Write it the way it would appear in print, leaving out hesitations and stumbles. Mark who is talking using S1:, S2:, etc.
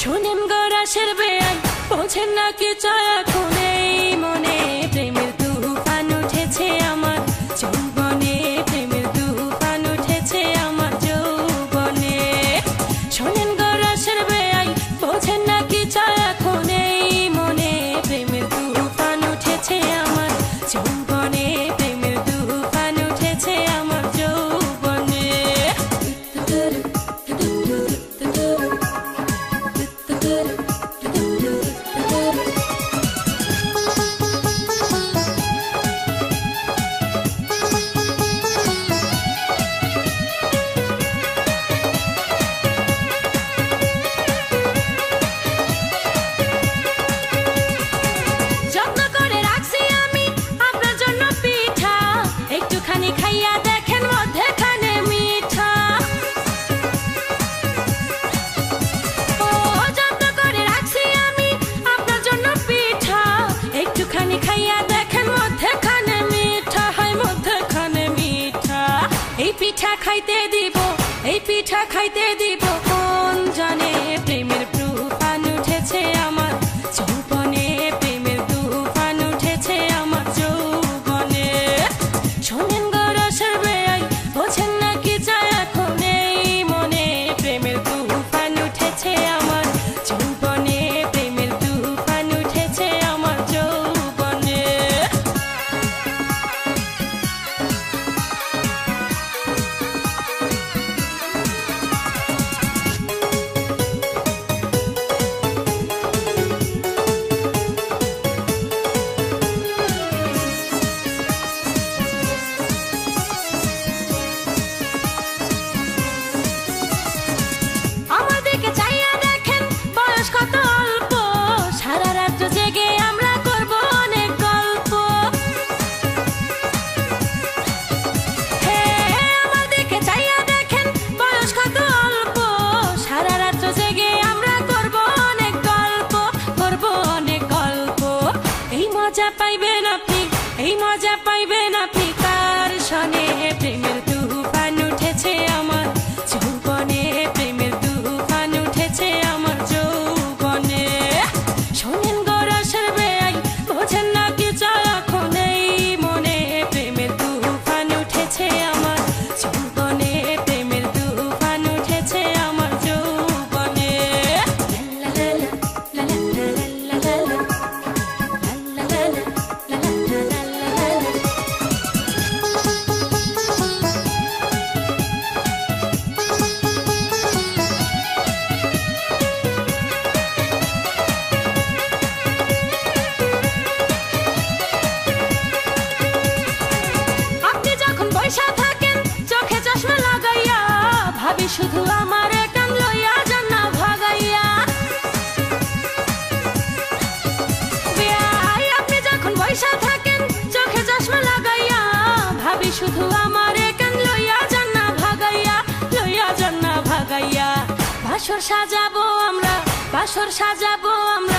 S1: শোনেন গো রাশের বেয়াই, বোঝেন না কি চায় এখন এই মনে। প্রেমের তুফান উঠেছে আমার যৌবনে, প্রেমের তুফান উঠেছে আমার যৌবনে। শোনেন গো রাশের বেয়াই, বোঝেন না কি চায় এখন এই মনে। প্রেমের তুফান উঠেছে আমার যৌবনে, প্রেমের তুফান উঠেছে আমার যৌবনে। পিঠা খাইতে দিব, এই পিঠা খাইতে দিব কোন জানে। প্রেমের তুফান উঠেছে আমার যৌবনে, প্রেমের তুফান উঠেছে আমার যৌবনে। শোনেন গো রাশের বেয়াই, বোঝেন না কি চায় এখন এই মনে। প্রেমের তুফান উঠেছে আমার যৌবনে, প্রেমের তুফান উঠেছে আমার যৌবনে। মজা পাইবেন আপনি, এই মজা পাইবেন আপনি কার সনে। প্রেমের তুফান উঠেছে আমার যৌবনে, প্রেমের তুফান উঠেছে আমার যৌবনে। শোনেন গো রাশের বেয়াই, বোঝেন না কি চায় এখন এই মনে। প্রেমের তুফান উঠেছে আমার যৌবনে, প্রেমের তুফান উঠেছে আমার যৌবনে। শুধু আমার কান লইয়া যান না ভাগাইয়া। বেয়াই আপনি যখন বইসা থাকেন চোখে চশমা লাগাইয়া, ভাবি শুধু আমার কান লইয়া যান না ভাগাইয়া, লইয়া যান না ভাগাইয়া। বাসর সাজাবো আমরা, বাসর সাজাবো আমরা